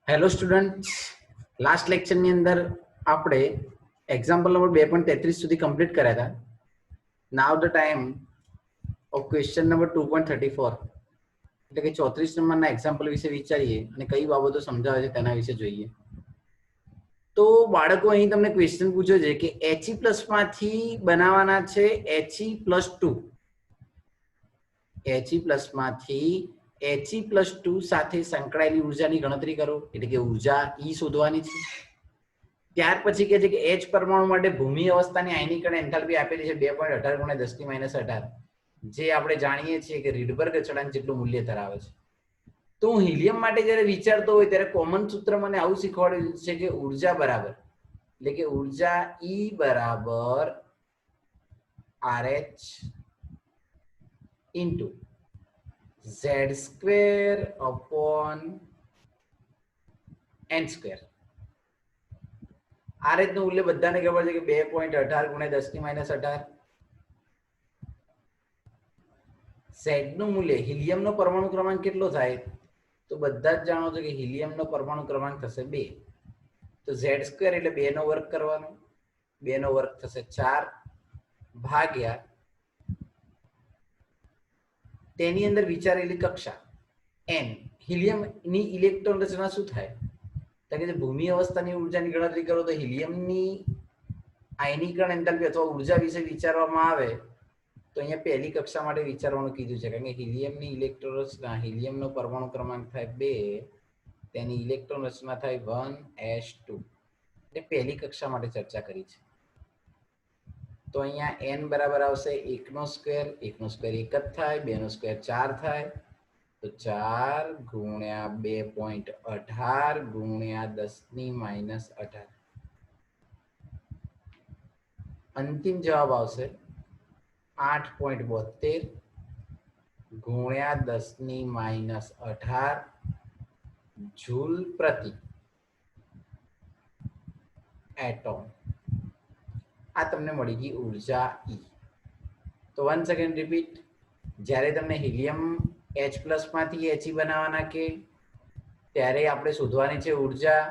Hello students, last લેક્ચરની અંદર આપણે example number 2.33 સુધી કમ્પ્લીટ કર્યા હતા. નાવ the time of question number 2.34 એટલે કે 34 નંબરના એક્ઝામ્પલ વિશે વિચારીએ અને કઈ બાબતો સમજાવે છે તેના વિશે જોઈએ. તો બાળકો, અહીં તમને ક્વેશ્ચન પૂછ્યો છે કે He+ માંથી બનાવવાના છે He+2. He+ માંથી He+2 સાથે સંકળાયેલી ઉર્જાની ગણતરી કરો, એટલે કે ઉર્જા E શોધવાની છે. ત્યાર પછી કહે છે કે H પરમાણુ માટે ભૂમિ અવસ્થાની આયનીકરણ એન્થાલ્પી આપેલી છે 2.18 × 10⁻18, જે આપણે જાણીએ છીએ કે રીડબર્ગ અચળાંક જેટલું મૂલ્ય ધરાવે છે. તો હું હિલિયમ માટે જ્યારે વિચારતો હોય ત્યારે કોમન સૂત્ર મને આવું શીખવાડ્યું છે કે ઉર્જા બરાબર, એટલે કે ઉર્જા E બરાબર RH into Z² / n². RH નું મૂલ્ય બધાને ખબર છે કે 2.18 × 10⁻18. Z નું મૂલ્ય, હિલિયમનો પરમાણુ ક્રમાંક કેટલો થાય? તો બધા જ જાણો છો કે હિલિયમનો પરમાણુ ક્રમાંક થશે 2. તો Z² એટલે 2 નો વર્ગ કરવાનો, 2 નો વર્ગ થશે 4 ભાગ્યા તેની અંદર વિચારેલી કક્ષા n. હિલિયમની ઇલેક્ટ્રોન રચના શું થાય? તો કે ભૂમિ અવસ્થાની ઉર્જાની ગણતરી કરો તો હિલિયમની આયનીકરણ એન્થાલ્પી અથવા ઉર્જા વિશે વિચારવામાં આવે તો અહીંયા પહેલી કક્ષા માટે વિચારવાનું કીધું છે, કારણ કે હિલિયમની ઇલેક્ટ્રોન રચના, હિલિયમનો પરમાણુ ક્રમાંક થાય 2, તેની ઇલેક્ટ્રોન રચના થાય 1s2, એટલે પહેલી કક્ષા માટે ચર્ચા કરી છે. તો અહીંયા n બરાબર આવશે 1² 1² 1 જ થાય, 2² 4 થાય, તો 4 × 2.18 × 10⁻18. અંતિમ જવાબ આવશે 8.72 × 10⁻18 જૂલ પ્રતિ એટમ. આ તમને મળી ગઈ ઉર્જા E. તો વન્સ અગેન રિપીટ, જ્યારે તમને હિલિયમ H+ માંથી He બનાવવાના કે ત્યારે આપણે શોધવાની છે ઉર્જા.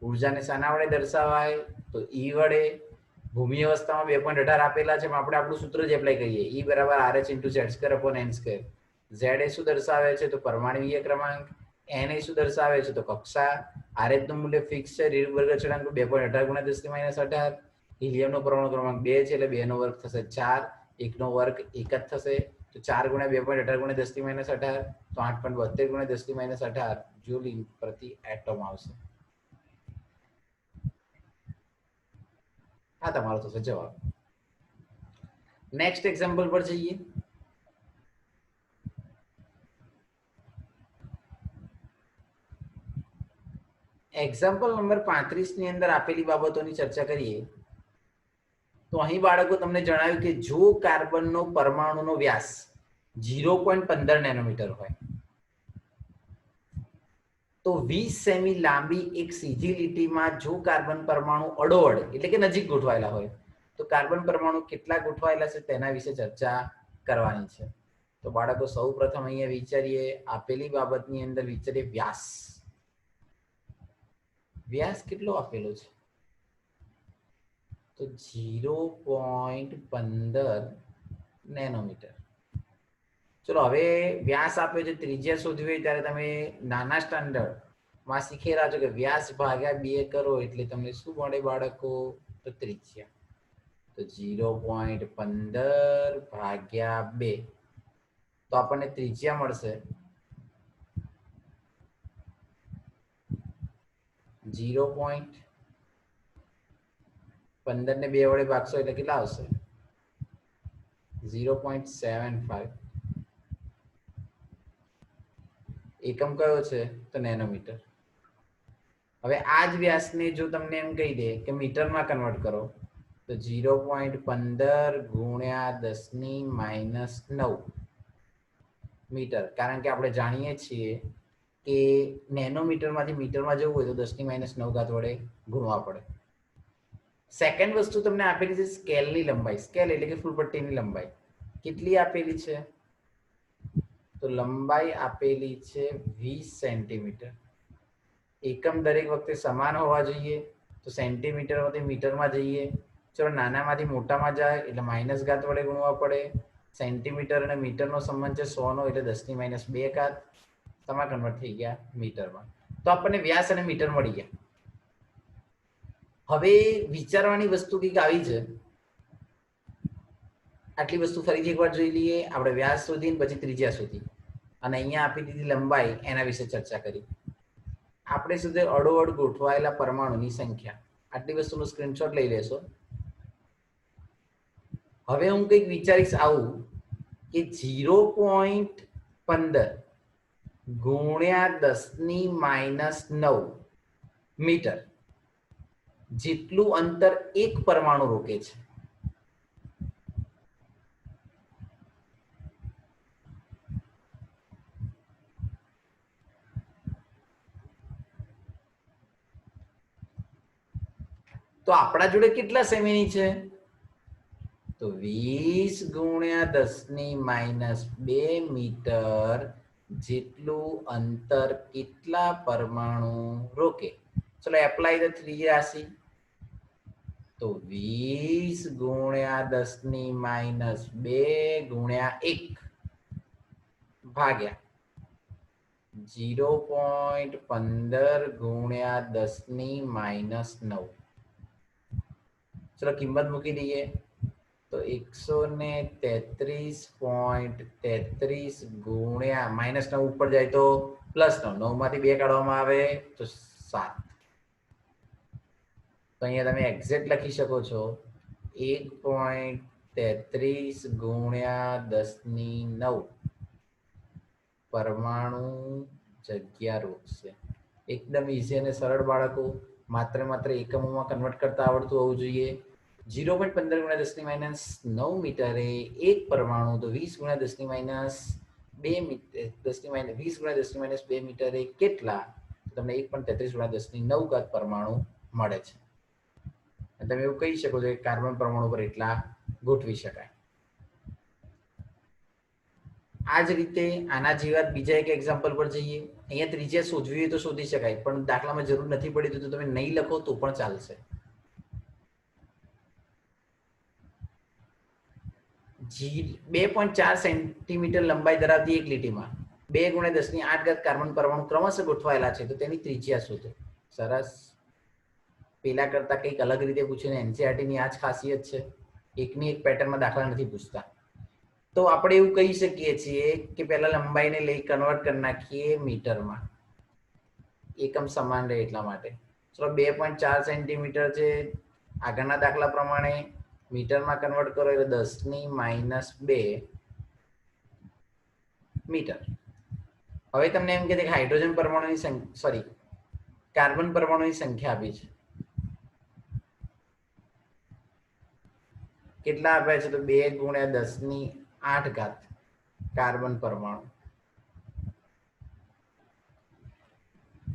ઉર્જાને શાના વડે દર્શાવાય? તો E વડે. ભૂમિ અવસ્થામાં 2.18 આપેલા છે, આપણે આપણું સૂત્ર જ એપ્લાય કરીએ, E બરાબર RH × Z² / n². Z એ શું દર્શાવે છે? તો પરમાણ્વીય ક્રમાંક. n એ શું દર્શાવે છે? તો કક્ષા. RH નું મૂલ્ય ફિક્સ છે, રીડબર્ગ અચળાંક 2.18 × 10⁻18. હિલિયમનો પરમાણુ ક્રમાંક 2 છે, એટલે 2 નો વર્ગ થશે 4, 1 નો વર્ગ 1 જ થશે, તો 4 × 2.18 × 10⁻18, તો 8.72 × 10⁻18 જૂલ પ્રતિ એટમ આવશે. આ તમારો થશે જવાબ. નેક્સ્ટ એક્ઝામ્પલ પર જઈએ. એક્ઝામ્પલ નંબર 35 ની અંદર આપેલી બાબતોની ચર્ચા કરીએ તો અહીં બાળકો તમને જણાવ્યું કે જો કાર્બનનો પરમાણુનો વ્યાસ 0.15 નેનોમીટર હોય તો 20 સેમી લાંબી એક સીધી લીટીમાં જો કાર્બન પરમાણુ અડોઅડ એટલે કે નજીક ગોઠવાયેલા હોય તો કાર્બન પરમાણુ કેટલા ગોઠવાયેલા છે તેના વિશે ચર્ચા કરવાની છે. તો બાળકો સૌ પ્રથમ અહીંયા વિચારીએ, આપેલી બાબતની અંદર વિચારીએ વ્યાસ. વ્યાસ કેટલો આપેલો છે? તો 0.15 નેનોમીટર. ચલો, હવે વ્યાસ આપ્યો છે, ત્રિજ્યા શોધવી હોય ત્યારે તમે નાના સ્ટાન્ડર્ડમાં શીખેલા છો કે વ્યાસ ભાગ્યા 2 કરો એટલે તમને શું મળે બાળકો? તો ત્રિજ્યા. તો 0.15 ભાગ્યા 2 તો આપણને ત્રિજ્યા મળશે 0.15 ને 2 વડે ભાગશો એટલે કેટલા આવશે? 0.75. એકમ કયો છે? તો નેનોમીટર. હવે આ જ વ્યાસને જો તમને એમ કહી દે કે મીટરમાં કન્વર્ટ કરો તો 0.15 × 10⁻9 મીટર. કારણ કે આપણે જાણીએ છીએ કે નેનોમીટરમાંથી મીટરમાં જવું હોય તો 10⁻9 વડે ગુણવા પડે. સેકન્ડ વસ્તુ તમને આપેલી છે સ્કેલની લંબાઈ. સ્કેલ એટલે કે ફૂલપટ્ટીની લંબાઈ કેટલી આપેલી છે? તો લંબાઈ આપેલી છે 20 સેન્ટીમીટર. એકમ દરેક વખતે સમાન હોવા જોઈએ, તો સેન્ટીમીટરમાંથી મીટરમાં જઈએ. ચલો નાનામાંથી મોટામાં જાય એટલે માઇનસ ઘાત વડે ગુણવા પડે. સેન્ટીમીટર અને મીટરનો સંબંધ છે 100નો, એટલે 10⁻2 ઘાત. તમારા કન્વર્ટ થઈ ગયા મીટરમાં. તો આપણને વ્યાસ અને મીટર મળી ગયા. હવે વિચારવાની વસ્તુ કંઈક આવી છે. આટલી વસ્તુ ફરીથી એકવાર જોઈ લઈએ. આપણે વ્યાસ શોધી પછી ત્રિજ્યા શોધી અને અહીંયા આપી દીધી લંબાઈ, એના વિશે ચર્ચા કરી. આપણે સુધી અડોઅડ ગોઠવાયેલા પરમાણુની સંખ્યા, આટલી વસ્તુનો સ્ક્રીનશોટ લઈ લેશો. હવે હું કંઈક વિચારીશ આવું કે 0.15 ગુણ્યા 10⁻9 મીટર જેટલું અંતર એક પરમાણુ રોકે છે. તો આપણા જોડે કેટલા સેમીની છે? તો 20 ગુણ્યા 10⁻2 મીટર જેટલું અંતર કેટલા પરમાણુ રોકે? ચલો એપ્લાય ધ ત્રિજ્યા. તો 20 ગુણ્યા 10⁻2 ગુણ્યા 1 ભાગ્યા 0.15 ગુણ્યા 10⁻9. ચલો કિંમત મૂકી દઈએ. તો 133.33 ગુણ્યા -9 ઉપર જાય તો +9, 9માંથી 2 કાઢવામાં આવે તો 7. તો અહીંયા તમે એક્ઝેક્ટ લખી શકો છો 1.33 ગુણ્યા 10⁹ પરમાણુ જગ્યા રોકશે. એકદમ ઈઝી અને સરળ બાળકો. માત્ર એકમોમાં કન્વર્ટ કરતા આવડતું હોવું જોઈએ. 0.15 ગુણ્યા 10⁻9 મીટરે એક પરમાણુ, તો 20 ગુણ્યા 10⁻2 મીટર, 20 ગુણ્યા 10⁻2 મીટરે કેટલા? તમને 1.33 ગુણ્યા 10⁹ પરમાણુ મળે છે. તમે એવું કહી શકો છો કે કાર્બન પરમાણુ પર એટલા ગોઠવી શકાય. આ જ રીતે આના જેવા બીજા એક એક્ઝામ્પલ પર જઈએ. અહીંયા ત્રિજ્યા શોધવી હોય તો શોધી શકાય, પણ દાખલામાં જરૂર નથી પડી તો તમે નહીં લખો તો પણ ચાલશે. 2.4 સેન્ટીમીટર લંબાઈ ધરાવતી એક લીટીમાં 2 ગુણ્યા 10⁸ કાર્બન પરમાણુ ક્રમશઃ ગોઠવાયેલા છે, તો તેની ત્રિજ્યા શોધો. સરસ. પેલા કરતા કંઈક અલગ રીતે પૂછીને એનસીઆરટીની આ જ ખાસિયત છે. એકની એક પેટર્નમાં દાખલા નથી પૂછતા. તો આપણે એવું કહી શકીએ છીએ કે પહેલા લંબાઈને લઈ કન્વર્ટ કરી નાખીએ મીટરમાં, એકમ સમાન રહે એટલા માટે. ચલો 2.4 સેન્ટીમીટર છે. આગળના દાખલા પ્રમાણે મીટરમાં કન્વર્ટ કરો એટલે 10⁻2 મીટર. હવે તમને એમ કે હાઇડ્રોજન પરમાણુની કાર્બન પરમાણુની સંખ્યા આપી છે. કેટલા આપ્યા છે? તો 2 ગુણ્યા 10⁸ કાર્બન પરમાણુ.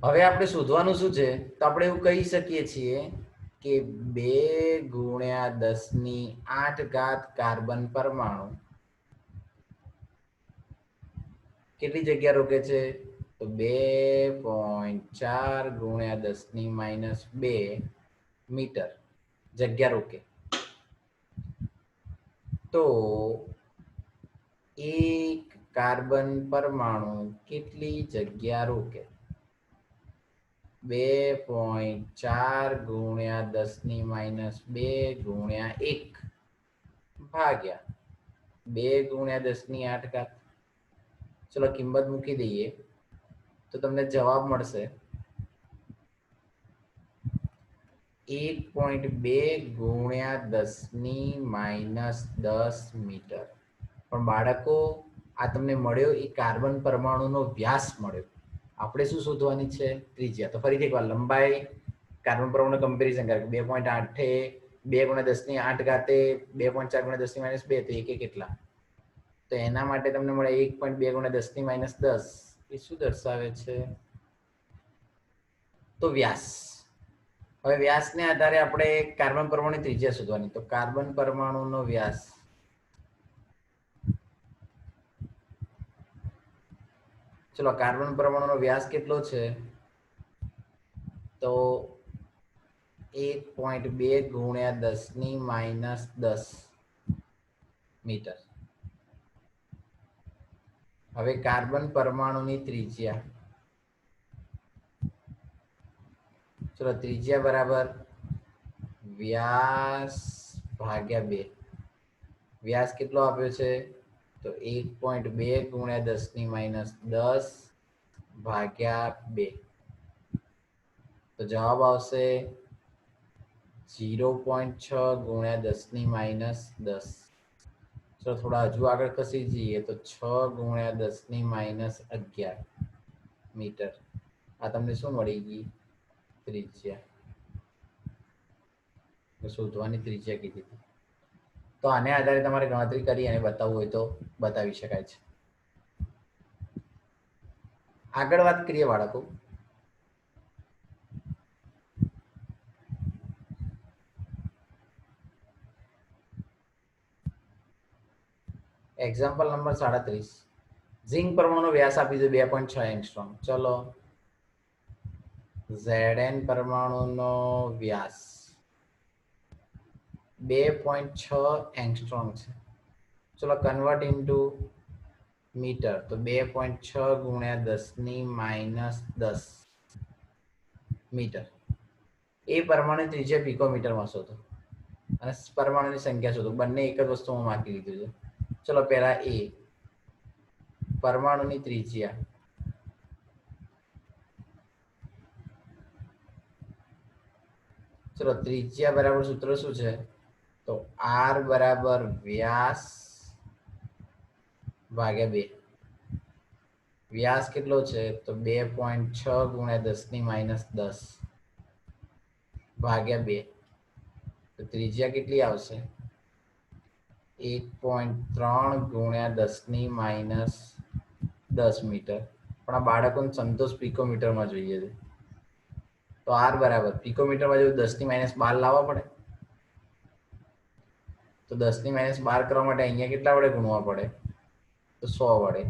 હવે આપણે શોધવાનું શું છે? તો આપણે એવું કહી શકીએ છીએ કે 2 ગુણ્યા 10⁸ કાર્બન પરમાણુ કેટલી જગ્યા રોકે છે? તો 2.4 ગુણ્યા 10⁻2 મીટર જગ્યા રોકે. તો એક કાર્બન પરમાણુ કેટલી જગ્યા રોકે? 2.4 ગુણ્યા 10⁻2 ગુણ્યા 1 ભાગ્યા 2 ગુણ્યા 10⁸. ચલો કિંમત મૂકી દઈએ તો તમને જવાબ મળશે 1.2 ગુણ્યા 10⁻10 મીટર. પણ બાળકો, આ તમને મળ્યો એ કાર્બન પરમાણુનો વ્યાસ મળ્યો. આપણે શું શોધવાની છે? ત્રિજ્યા. તો ફરીથી એકવાર લંબાઈ કાર્બન પરમાણુ કમ્પેરિઝન કરે 2.8 2 ગુણ્યા 10⁸, 2.4 ગુણ્યા 10⁻2, તો એક કેટલા? તો એના માટે તમને મળે 1.2 ગુણ્યા 10⁻10. એ શું દર્શાવે છે? તો વ્યાસ. હવે વ્યાસને આધારે આપણે કાર્બન પરમાણુની ત્રિજ્યા શોધવાની. તો કાર્બન પરમાણુનો વ્યાસ ચલો કાર્બન પરમાણુનો વ્યાસ કેટલો છે? તો 1.2 ગુણ્યા 10⁻10 મીટર. હવે કાર્બન પરમાણુની ત્રિજ્યા, ચલો ત્રિજ્યા બરાબર વ્યાસ ભાગ્યા 2. વ્યાસ કેટલો આપ્યો છે? તો 1.2 ગુણ્યા 10⁻10 ભાગ્યા 2. તો જવાબ આવશે 0.6 ગુણ્યા 10⁻10. ચલો થોડા હજુ આગળ ખસી જઈએ તો 6 ગુણ્યા 10⁻11 મીટર. આ તમને શું મળી ગઈ? ત્રિજ્યા. શોધવાની ત્રિજ્યા કીધી હતી. તો આને આધારે તમારે ગણતરી કરી અને બતાવવું હોય તો બતાવી શકાય છે. આગળ વાત કરીએ બાળકો. Example number 37. ઝિંક પરમાણુ વ્યાસ આપી દો 2.6 એંગસ્ટ્રોમ. ચલો Zn પરમાણુનો વ્યાસ 2.6 એંગસ્ટ્રોમ છે. ચલો કન્વર્ટ ઇન્ટુ મીટર. તો 2.6 ગુણ્યા 10⁻10 મીટર. એ પરમાણુ ત્રિજ્યા પિકોમીટરમાં શોધો અને પરમાણુની સંખ્યા શોધો. બંને એક જ વસ્તુમાં માપી લીધું છે. ચલો પહેલા એ પરમાણુની ત્રિજ્યા, ચલો ત્રિજ્યા બરાબર સૂત્ર શું છે? તો r બરાબર વ્યાસ ભાગ્યા 2. વ્યાસ કેટલો છે? તો 2.6 ગુણ્યા 10⁻10 ભાગ્યા 2. તો ત્રિજ્યા કેટલી આવશે? 1.3 ગુણ્યા 10⁻10 મીટર. પણ આ બાળકોને સંતોષ પિકોમીટરમાં જોઈએ છે. તો r બરાબર પિકોમીટરમાં જો 10⁻12 લાવવા પડે. તો 10⁻12 કરવા માટે અહીંયા કેટલા વડે ગુણવા પડે? તો 100 વડે.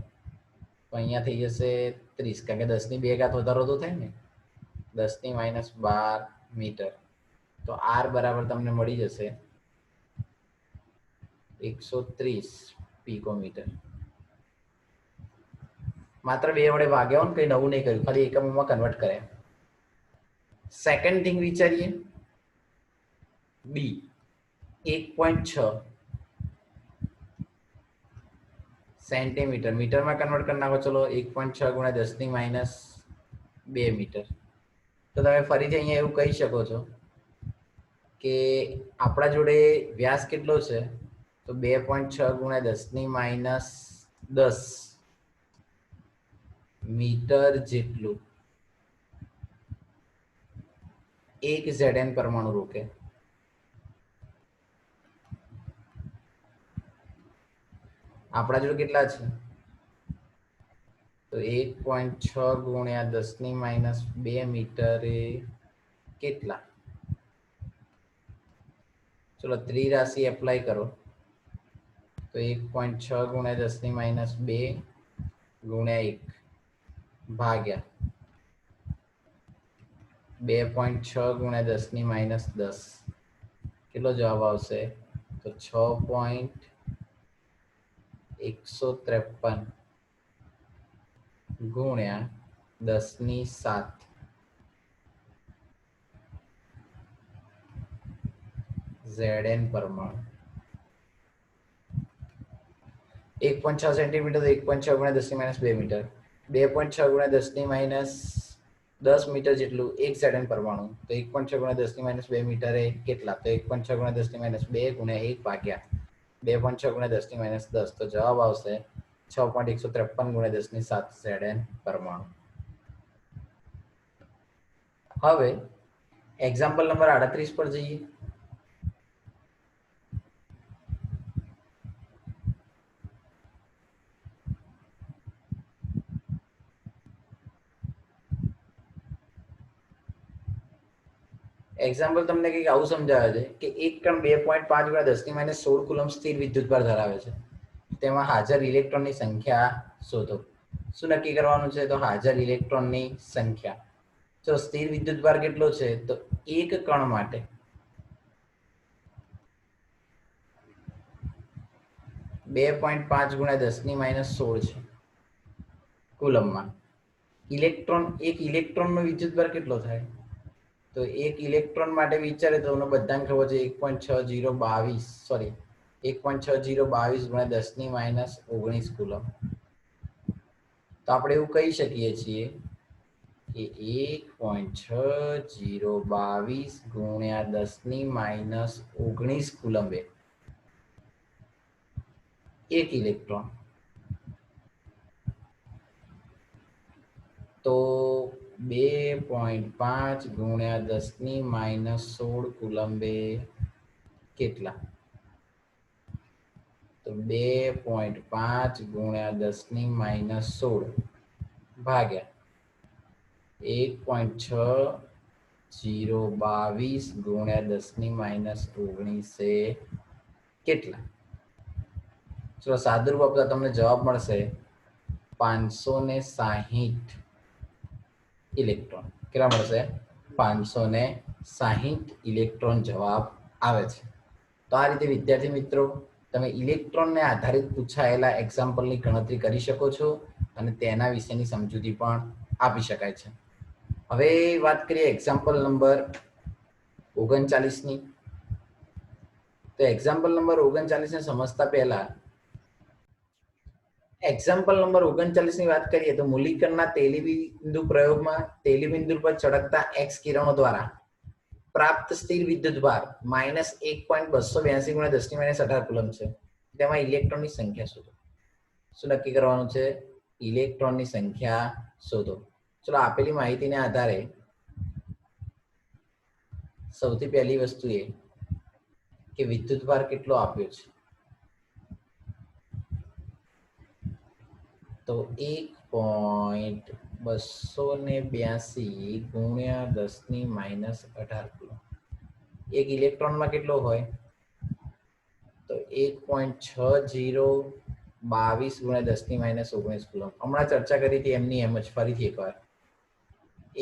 તો અહીંયા થઈ જશે 30, કારણ કે 10⁻2 ઘાત વધારો તો થાય ને. 10⁻12 મીટર. તો r બરાબર તમને મળી જશે 130 પિકોમીટર. માત્ર 2 વડે ભાગ્યા, કંઈ નવું નહીં કર્યું, ખાલી એકમોમાં કન્વર્ટ કર્યા. સેકન્ડ થિંગ વિચારીએ. બી 1.6 સેન્ટીમીટર. મીટરમાં કન્વર્ટ કરી નાખો. ચલો 1.6 ગુણ્યા 10⁻2 મીટર. તો તમે ફરીથી અહીંયા એવું કહી શકો છો કે આપણા જોડે વ્યાસ કેટલો છે? તો 2.6 ગુણ્યા 10⁻10 મીટર જેટલું એક Zn પરમાણુ રોકે. આપણા જોડે કેટલા છે? તો 1.6 ગુણ્યા 10⁻2 મીટરે કેટલા? ચલો ત્રિરાશિ એપ્લાય કરો. તો 1.6 ગુણ્યા 10⁻2 ગુણ્યા 1 ભાગ્યા 2.6 ગુણ્યા 10⁻10. કેટલો જવાબ આવશે? તો 6.153 ગુણ્યા 10⁻7 Zn પરમાણુ. 1.6 સેન્ટીમીટર તો 1.6 ગુણ્યા 10⁻2 મીટર. 2.6 ગુણ્યા 10⁻10 મીટર જેટલું એક Zn પરમાણુ. તો 1.6 ગુણ્યા 10⁻2 મીટર એ કેટલા? તો 1.6 ગુણ્યા 10⁻2 ગુણ્યા 1 ભાગ્યા 2.6 ગુણ્યા 10⁻10. તો જવાબ આવશે 6.153 ગુણ્યા 10⁻7 Zn પરમાણુ. હવે એક્ઝામ્પલ નંબર 38 પર જઈએ. એક્ઝામ્પલ તમને કંઈક આવું સમજાવે છે કે એક કણ 2.5 ગુણ્યા 10⁻16 કુલમ સ્થિર વિદ્યુતભાર ધરાવે છે. તેમાં હાજર ઇલેક્ટ્રોનની સંખ્યા શોધો. શું નક્કી કરવાનું છે? તો હાજર ઇલેક્ટ્રોનની સંખ્યા. જો સ્થિર વિદ્યુતભાર કેટલો છે તો એક કણ માટે 2.5 ગુણ્યા 10⁻16 છે કુલમમાં. ઇલેક્ટ્રોન, એક ઇલેક્ટ્રોનનો વિદ્યુતભાર કેટલો થાય તો એક ઇલેક્ટ્રોન માટે વિચારે તો તમને બધાને ખબર છે 1.6022 સોરી 1.6022 ગુણ્યા 10⁻19 કુલમ. તો આપણે એવું કહી શકીએ છીએ કે 1.6022 ગુણ્યા 10⁻19 કુલંબે એક ઇલેક્ટ્રોન. તો 2.5 ગુણ્યા 10⁻16 કુલંબે કેટલા? તો 2.5 ગુણ્યા 10⁻16 ભાગ્યા 1.6022 ગુણ્યા 10⁻19 એ કેટલા? ચલો સાદુરૂપ આપતા તમને જવાબ મળશે 560 ઇલેક્ટ્રોન. કેટલા મળશે? 560 ઇલેક્ટ્રોન જવાબ આવે છે. તો આ રીતે વિદ્યાર્થી મિત્રો તમે ઇલેક્ટ્રોનને આધારિત પૂછાયેલા એક્ઝામ્પલની ગણતરી કરી શકો છો અને તેના વિશેની સમજૂતી પણ આપી શકાય છે. હવે વાત કરીએ એક્ઝામ્પલ નંબર 39ની. તો એક્ઝામ્પલ નંબર 39 ને સમજતા પહેલા એક્ઝામ્પલ નંબર 39 ની વાત કરીએ તો મૂલીકણના તેલીબિંદુ પ્રયોગમાં તેલીબિંદુ પર ચળકતા એક્સ કિરણો દ્વારા પ્રાપ્ત સ્થિર વિદ્યુતભાર -1.282 ગુણ્યા 10⁻18 કુલમ છે. તેમાં ઇલેક્ટ્રોનની સંખ્યા શોધો. શું નક્કી કરવાનું છે? ઇલેક્ટ્રોનની સંખ્યા શોધો. ચલો આપેલી માહિતીને આધારે સૌથી પહેલી વસ્તુ એ કે વિદ્યુતભાર કેટલો આપ્યો છે તો 1.282 ગુણ્યા 10⁻18 કુલમ. એક ઇલેક્ટ્રોનમાં કેટલો હોય તો 1.6022 ગુણ્યા 10⁻19 કુલમ. હમણાં ચર્ચા કરી હતી એમની એમ જ ફરીથી એકવાર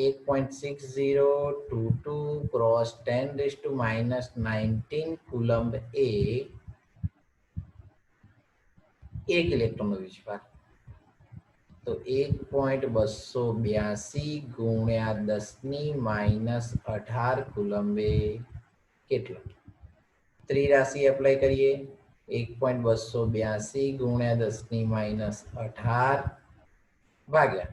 1.6022 ક્રોસ 10⁻19 કુલમ્બ એ એક ઇલેક્ટ્રોનનો વિદ્યુતભાર. તો 1.282 ગુણ્યા 10⁻18 કુલંબે કેટલો? ત્રિરાશિ એપ્લાય કરીએ. 1.282 ગુણ્યા 10⁻18 ભાગ્યા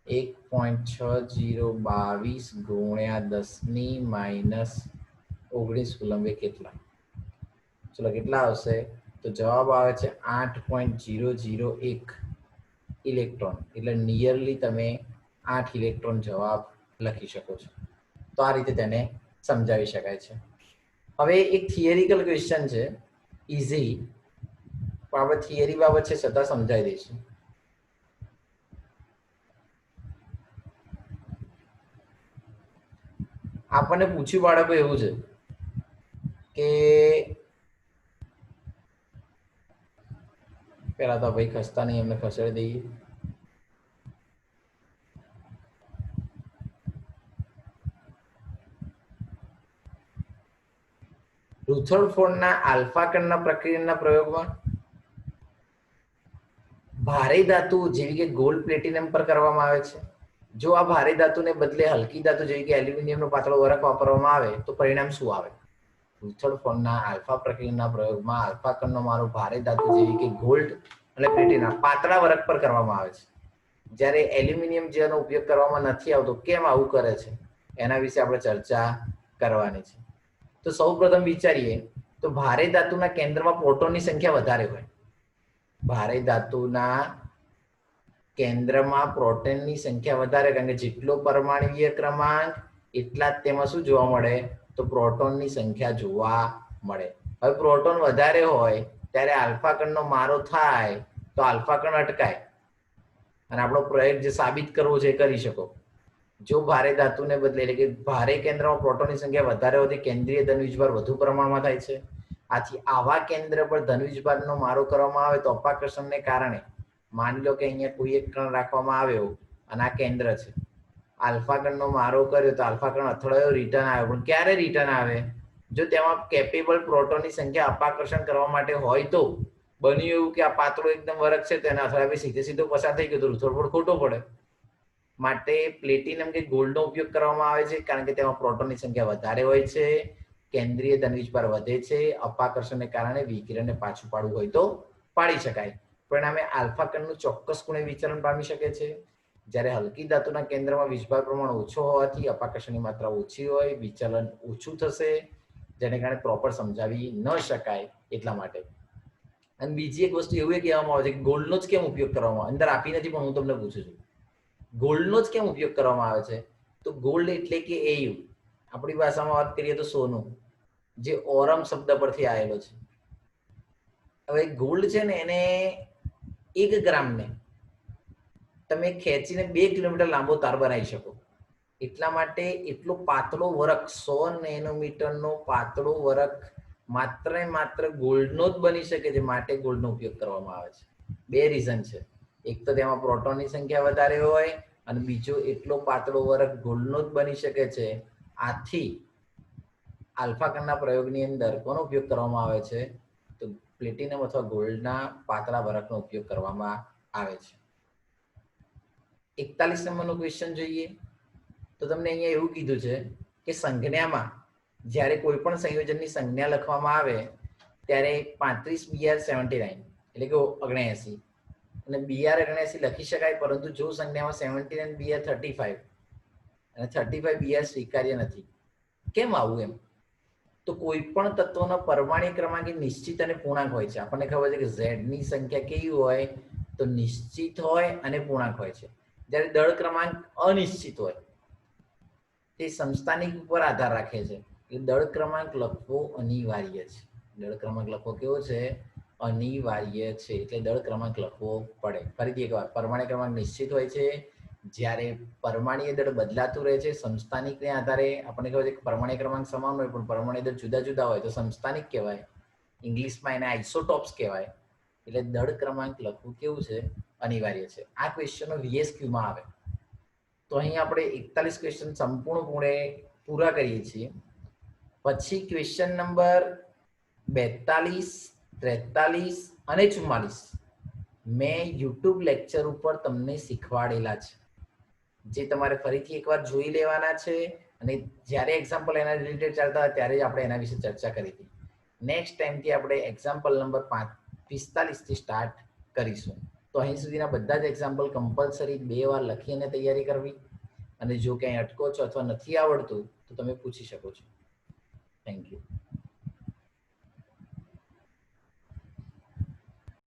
1.6022 ગુણ્યા 10⁻19 કુલંબે કેટલા? ચલો કેટલા આવશે? તો જવાબ આવે છે 8.001 ઇલેક્ટ્રોન. એટલે નિયરલી તમે 8 ઇલેક્ટ્રોન જવાબ લખી શકો છો. તો આ રીતે તેને સમજાવી શકાય છે. હવે એક થિયરિકલ ક્વેશ્ચન છે, ઇઝી, પણ આપણે થિયરી બાબત છે છતાં સમજાવી દઈશું. આપણને પૂછ્યું બાળકો એવું છે કે પેલા તો ભાઈ ખસતા નહીં, એમને ખસેડી દઈએ. રુથરફોર્ડના આલ્ફા કણના પ્રક્રિયાના પ્રયોગમાં ભારે ધાતુ જેવી કે ગોલ્ડ પ્લેટિનમ પર કરવામાં આવે છે. જો આ ભારે ધાતુને બદલે હલકી ધાતુ જેવી કે એલ્યુમિનિયમનો પાતળો વરખ વાપરવામાં આવે તો પરિણામ શું આવે? રુથરફોર્ડના આલ્ફા પ્રક્રિયાના પ્રયોગમાં આલ્ફા કણનો મારો ભારે ધાતુ જેવી કે ગોલ્ડ અને પ્લેટિનમ પાતળા વરખ પર કરવામાં આવે છે, જ્યારે એલ્યુમિનિયમ જેનો ઉપયોગ કરવામાં નથી આવતો. કેમ આવું કરે છે એના વિશે આપણે ચર્ચા કરવાની છે. તો સૌપ્રથમ વિચારીએ તો ભારે ધાતુના કેન્દ્રમાં પ્રોટોનની સંખ્યા વધારે હોય. ભારે ધાતુના કેન્દ્રમાં પ્રોટોનની સંખ્યા વધારે, કારણ કે જેટલો પરમાણુય ક્રમાંક એટલા જ તેમાં શું જોવા મળે તો પ્રોટોનની સંખ્યા જોવા મળે. હવે પ્રોટોન વધારે હોય ત્યારે આલ્ફા કણનો મારો થાય તો આલ્ફા કણ અટકાય અને આપણો પ્રયોગ જે સાબિત કરવો છે એ કરી શકો. જો ભારે ધાતુને બદલે એટલે કે ભારે કેન્દ્રમાં પ્રોટોનની સંખ્યા વધારે હોવાથી કેન્દ્રીય ધનવીજભાર વધુ પ્રમાણમાં થાય છે. આથી આવા કેન્દ્ર પર ધનવીજભારનો મારો કરવામાં આવે તો અપાકર્ષણને કારણે માની લો કે અહીંયા કોઈ એક કણ રાખવામાં આવ્યો અને આ કેન્દ્ર છે, આલ્ફા ગણનો મારો કર્યો તો આલ્ફા ગણ અથડાયો, રિટર્ન આવ્યો. પણ ક્યારે રિટર્ન આવે? જો તેમાં કેપેબલ પ્રોટોનની સંખ્યા અપાકર્ષણ કરવા માટે હોય તો. બન્યું એવું કે આ પાતળો એકદમ વર્ગ છે તેના અથડાવી સીધે સીધો પસાર થઈ ગયો તો થોડો ખોટો પડે. માટે પ્લેટિનમ કે ગોલ્ડનો ઉપયોગ કરવામાં આવે છે કારણ કે તેમાં પ્રોટોનની સંખ્યા વધારે હોય છે, કેન્દ્રીય ધનવીજભાર વધે છે, અપાકર્ષણને કારણે વિકિરણને પાછું પાડવું હોય તો પાડી શકાય. પરિણામે આલ્ફા કણનું ચોક્કસ ખૂણે વિચલન પામી શકે છે. જ્યારે હલકી ધાતુના કેન્દ્રમાં વીજભાર પ્રમાણ ઓછો હોવાથી અપાકર્ષણની માત્રા ઓછી હોય, વિચલન ઓછું થશે, જેને કારણે પ્રોપર સમજાવી ન શકાય એટલા માટે. અને બીજી એક વસ્તુ એવું કહેવામાં આવે છે કે ગોલ્ડનો જ કેમ ઉપયોગ કરવામાં આવે? અંદર આપી નથી પણ હું તમને પૂછું છું, ગોલ્ડનો જ કેમ ઉપયોગ કરવામાં આવે છે? તો ગોલ્ડ એટલે કે એયુ, આપણી ભાષામાં વાત કરીએ તો સોનું, જે ઓરમ શબ્દ પરથી આવેલો છે. હવે ગોલ્ડ છે ને એને 1 ગ્રામને તમે ખેંચીને 2 કિલોમીટર લાંબો તાર બનાવી શકો. એટલા માટે એટલો પાતળો વરખ, 100 નેનોમીટરનો પાતળો વરખ માત્ર ને માત્ર ગોલ્ડનો જ બની શકે છે. માટે ગોલ્ડનો ઉપયોગ કરવામાં આવે છે. 2 રીઝન છે. એક તો તેમાં પ્રોટોનની સંખ્યા વધારે હોય અને બીજો એટલો પાતળો વરખ ગોલ્ડનો જ બની શકે છે. આથી આલ્ફા કણના પ્રયોગની અંદર કોનો ઉપયોગ કરવામાં આવે છે? તો પ્લેટિનમ અથવા ગોલ્ડના પાતળા વરખનો ઉપયોગ કરવામાં આવે છે. 41 નંબરનો ક્વેશ્ચન જોઈએ તો તમને અહીંયા એવું કીધું છે કે સંજ્ઞામાં જ્યારે કોઈ પણ સંયોજનની સંજ્ઞા લખવામાં આવે ત્યારે 35 Br79 એટલે કે 79 અને Br79 લખી શકાય, પરંતુ જો સંજ્ઞામાં 79 Br35 અને 35 Br સ્વીકાર્ય નથી. કેમ આવું? એમ તો કોઈ પણ તત્વનો પરમાણ્વીય ક્રમાંક નિશ્ચિત અને પૂર્ણાંક હોય છે. આપણને ખબર છે કે ઝેડની સંખ્યા કેવી હોય? તો નિશ્ચિત હોય અને પૂર્ણાંક હોય છે. જ્યારે દળ ક્રમાંક અનિશ્ચિત હોય, તે સમસ્થાનિક ઉપર આધાર રાખે છે. એટલે દળ ક્રમાંક લખવો અનિવાર્ય છે. દળ ક્રમાંક લખવો કેવો છે? અનિવાર્ય છે. એટલે દળ ક્રમાંક લખવો પડે. ફરીથી એકવાર, પરમાણ્વીય ક્રમાંક નિશ્ચિત હોય છે, જ્યારે પરમાણ્વીય દળ બદલાતું રહે છે સમસ્થાનિકને આધારે. આપણને ખબર છે કે પરમાણ્વીય ક્રમાંક સમાન હોય પણ પરમાણ્વીય દળ જુદા જુદા હોય તો સમસ્થાનિક કહેવાય. ઇંગ્લિશમાં એને આઇસોટોપ્સ કહેવાય. એટલે દળ ક્રમાંક લખવું કેવું છે? અનિવાર્ય છે. આ ક્વેશ્ચનો VSQમાં આવે. તો અહીં આપણે 41 ક્વેશ્ચન સંપૂર્ણપણે પૂરા કરીએ છીએ. પછી ક્વેશ્ચન નંબર 42, 43 અને 44 મેં યુટ્યુબ લેક્ચર ઉપર તમને શીખવાડેલા છે, જે તમારે ફરીથી એકવાર જોઈ લેવાના છે. અને જ્યારે એક્ઝામ્પલ એના રિલેટેડ ચાલતા હોય ત્યારે જ આપણે એના વિશે ચર્ચા કરી હતી. નેક્સ્ટ ટાઈમથી આપણે એક્ઝામ્પલ નંબર 45થી સ્ટાર્ટ કરીશું. તો અહીં સુધીના બધા જ એક્ઝામ્પલ કમ્પલસરી 2 વાર લખીને તૈયારી કરવી. અને જો ક્યાંય અટકો છો અથવા નથી આવડતું તો તમે પૂછી શકો છો. Thank you.